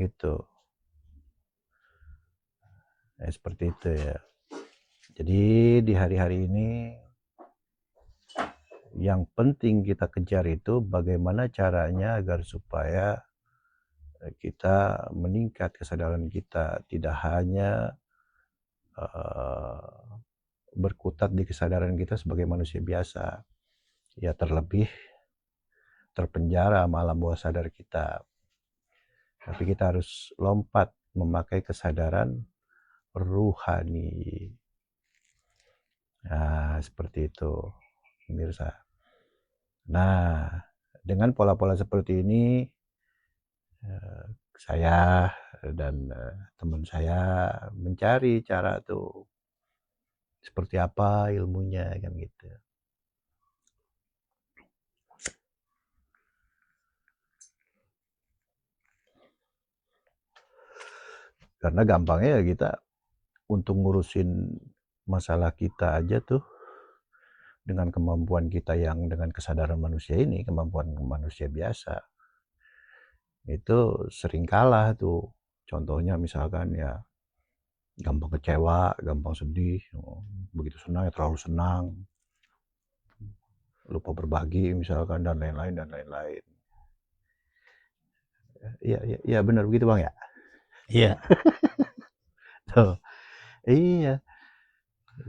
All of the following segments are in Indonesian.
gitu. Seperti itu ya. Jadi di hari-hari ini yang penting kita kejar itu bagaimana caranya agar supaya kita meningkat kesadaran kita, tidak hanya berkutat di kesadaran kita sebagai manusia biasa, ya terlebih terpenjara sama alam bawah sadar kita. Tapi kita harus lompat memakai kesadaran ruhani. Nah, seperti itu, pemirsa. Nah, dengan pola-pola seperti ini, saya dan teman saya mencari cara tuh seperti apa ilmunya kan gitu. Karena gampangnya ya kita untuk ngurusin masalah kita aja tuh dengan kemampuan kita yang dengan kesadaran manusia ini, kemampuan manusia biasa, itu sering kalah tuh. Contohnya misalkan ya gampang kecewa, gampang sedih, begitu senang ya terlalu senang, lupa berbagi misalkan dan lain-lain dan lain-lain. Iya benar begitu Bang ya. Iya, Tuh, iya.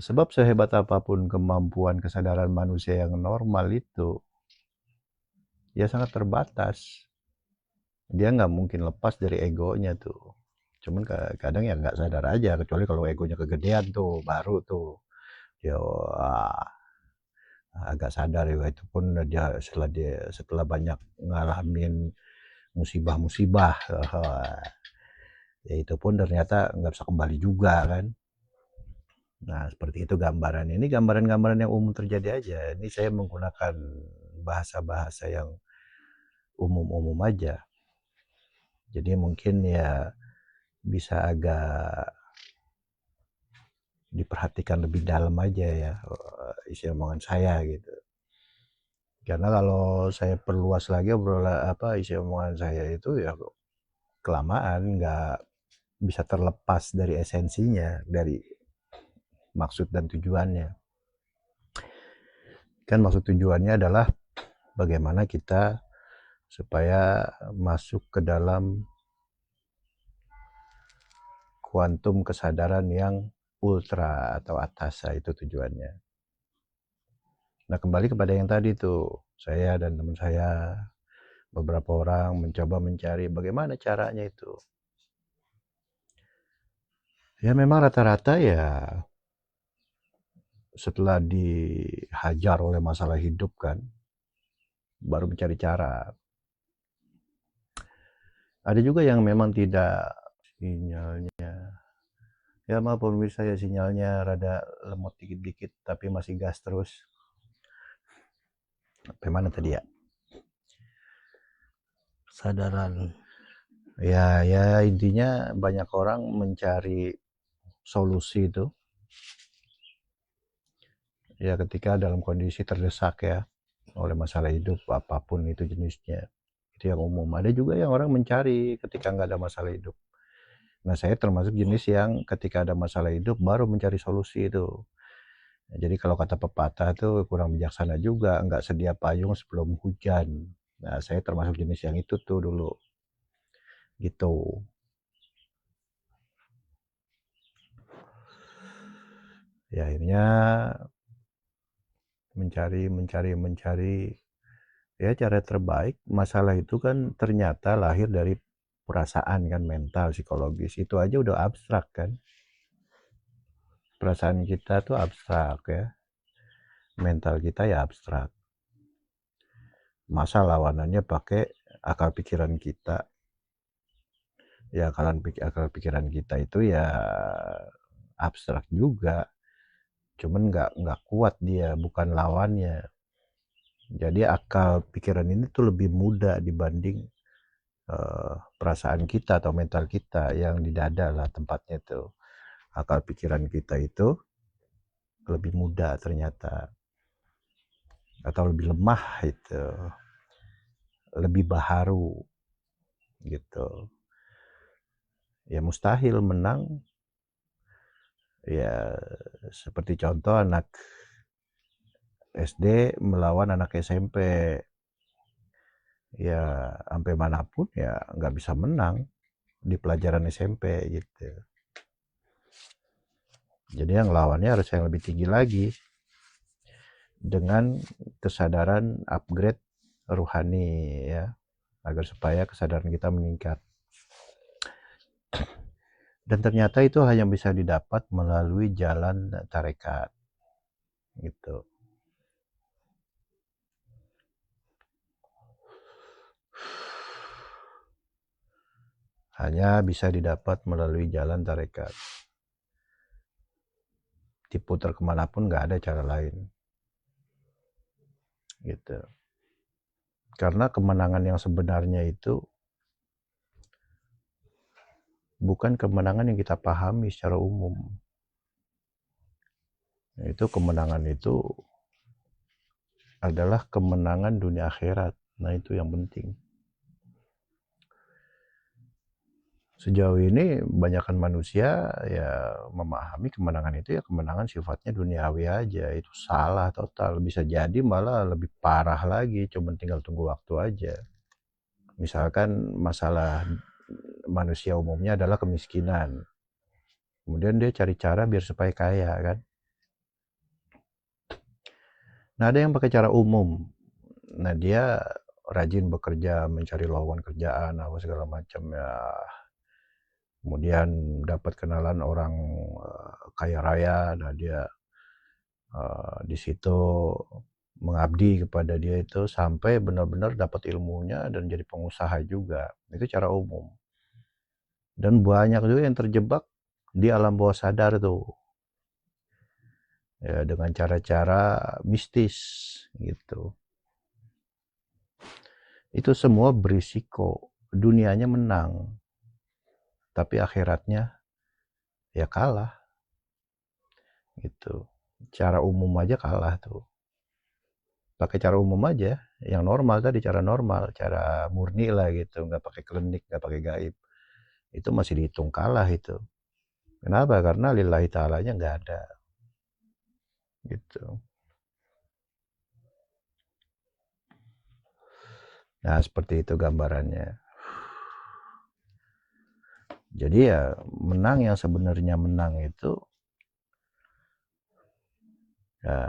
Sebab sehebat apapun kemampuan kesadaran manusia yang normal itu, ya sangat terbatas. Dia nggak mungkin lepas dari egonya tuh. Cuman kadang ya nggak sadar aja, kecuali kalau egonya kegedean tuh, baru tuh ya agak sadar ya. Itu pun dia setelah banyak ngalamin musibah-musibah, ya itu pun ternyata nggak bisa kembali juga kan. Nah seperti itu gambaran. Ini gambaran-gambaran yang umum terjadi aja. Ini saya menggunakan bahasa-bahasa yang umum-umum aja. Jadi mungkin ya bisa agak diperhatikan lebih dalam aja ya isi omongan saya gitu. Karena kalau saya perluas lagi isi omongan saya itu ya kelamaan nggak bisa terlepas dari esensinya, dari maksud dan tujuannya. Kan maksud tujuannya adalah bagaimana kita supaya masuk ke dalam kuantum kesadaran yang ultra atau atasa, itu tujuannya. Nah kembali kepada yang tadi tuh, saya dan teman saya, beberapa orang mencoba mencari bagaimana caranya itu. Ya memang rata-rata ya setelah dihajar oleh masalah hidup kan, baru mencari cara. Ada juga yang memang tidak, sinyalnya. Ya maaf pemirsa ya, sinyalnya rada lemot dikit-dikit tapi masih gas terus. Bagaimana tadi ya? kesadaran. Ya intinya banyak orang mencari solusi itu ya ketika dalam kondisi terdesak ya oleh masalah hidup apapun itu jenisnya. Itu yang umum. Ada juga yang orang mencari ketika nggak ada masalah hidup. Nah saya termasuk jenis yang ketika ada masalah hidup baru mencari solusi itu. Nah, jadi kalau kata pepatah itu kurang bijaksana juga, nggak sedia payung sebelum hujan. Nah saya termasuk jenis yang itu tuh dulu gitu. Ya akhirnya mencari ya cara terbaik. Masalah itu kan ternyata lahir dari perasaan kan, mental, psikologis. Itu aja udah abstrak kan. Perasaan kita tuh abstrak ya. Mental kita ya abstrak. Masa lawanannya pakai akal pikiran kita. Ya akal pikiran kita itu ya abstrak juga. Cuman nggak kuat dia, bukan lawannya. Jadi akal pikiran ini tuh lebih mudah dibanding perasaan kita atau mental kita yang di dada lah tempatnya tuh. Akal pikiran kita itu lebih mudah ternyata, atau lebih lemah itu, lebih baharu gitu. ya mustahil menang. Ya seperti contoh anak SD melawan anak SMP, ya sampai manapun ya nggak bisa menang di pelajaran SMP gitu. Jadi yang lawannya harus yang lebih tinggi lagi dengan kesadaran upgrade rohani ya, agar supaya kesadaran kita meningkat. Dan ternyata itu hanya bisa didapat melalui jalan tarekat gitu. Hanya bisa didapat melalui jalan tarekat. Diputar kemanapun nggak ada cara lain gitu. Karena kemenangan yang sebenarnya itu bukan kemenangan yang kita pahami secara umum. Itu kemenangan itu adalah kemenangan dunia akhirat. Nah itu yang penting. Sejauh ini banyakkan manusia ya memahami kemenangan itu ya kemenangan sifatnya duniawi aja. Itu salah total. Bisa jadi malah lebih parah lagi. Cuma tinggal tunggu waktu aja. Misalkan masalah manusia umumnya adalah kemiskinan. Kemudian dia cari cara biar supaya kaya kan. Nah ada yang pakai cara umum. Nah dia rajin bekerja, mencari lowongan kerjaan, apa segala macam ya. Kemudian dapat kenalan orang kaya raya, nah dia di situ mengabdi kepada dia itu sampai benar-benar dapat ilmunya dan jadi pengusaha juga. Itu cara umum. Dan banyak juga yang terjebak di alam bawah sadar tuh. Ya dengan cara-cara mistis gitu. Itu semua berisiko. Dunianya menang, tapi akhiratnya ya kalah gitu. Cara umum aja kalah tuh. Pakai cara umum aja, yang normal tadi, cara normal, cara murni lah gitu, nggak pakai klinik, nggak pakai gaib. Itu masih dihitung kalah itu. Kenapa? Karena lillahi ta'alanya nggak ada. Gitu. Nah, seperti itu gambarannya. Jadi ya menang yang sebenarnya menang itu ya,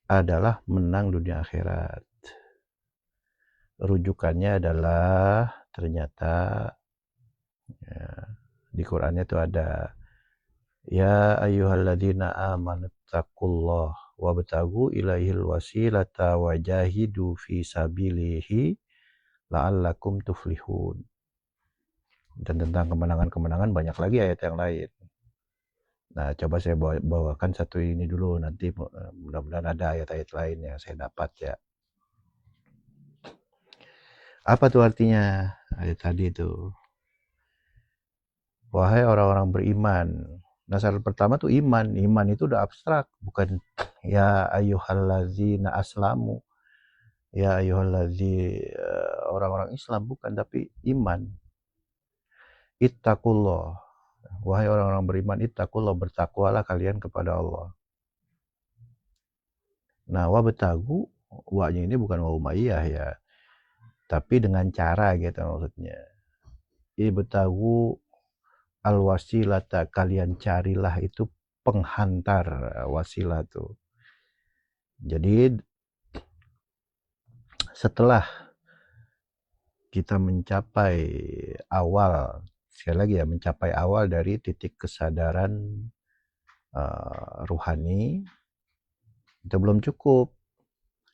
adalah menang dunia akhirat. Rujukannya adalah ternyata ya, di Qurannya itu ada ya ayyuhalladzina amanu taqullah wabtagu ilaihil wasilata wajahidu fi sabilihi la'allakum tuflihun. Dan tentang kemenangan-kemenangan banyak lagi ayat yang lain. Nah, coba saya bawakan satu ini dulu, nanti mudah-mudahan ada ayat-ayat lain yang saya dapat ya. Apa tuh artinya ayat tadi itu? Wahai orang-orang beriman. Nah, syarat pertama tuh iman. Iman itu udah abstrak, bukan ya ayyuhallazina aslamu. Ya ayyuhallazi orang-orang Islam, bukan, tapi iman. Ittaqullah. Wahai orang-orang beriman, ittaqullah, bertakwalah kalian kepada Allah. Nah, wabtagu, wa'nya ini bukan wa umayyah ya, tapi dengan cara gitu maksudnya. Ibtagu al-wasilata, kalian carilah itu penghantar wasilah tuh. Jadi setelah kita mencapai awal, sekali lagi ya, mencapai awal dari titik kesadaran ruhani, itu belum cukup.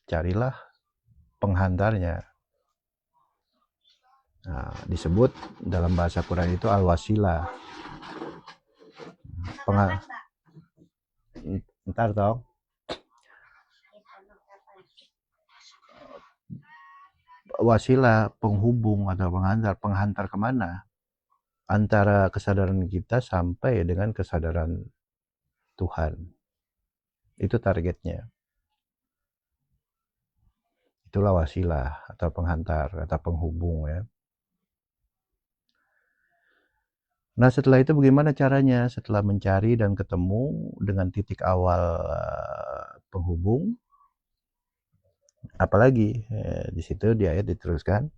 Carilah penghantarnya. Nah, disebut dalam bahasa Quran itu al-wasilah. Ntar dong. Wasilah, penghubung atau penghantar. Penghantar kemana? Antara kesadaran kita sampai dengan kesadaran Tuhan. Itu targetnya. Itulah wasilah atau penghantar atau penghubung ya. Nah, setelah itu bagaimana caranya? Setelah mencari dan ketemu dengan titik awal penghubung, apalagi di situ di ayat diteruskan,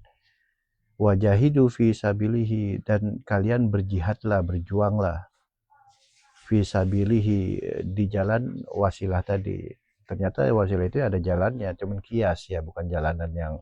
wajahidu fi sabilihi, dan kalian berjihadlah, berjuanglah fi sabilihi, di jalan wasilah tadi. Ternyata wasilah itu ada jalannya, cuman kias ya, bukan jalanan yang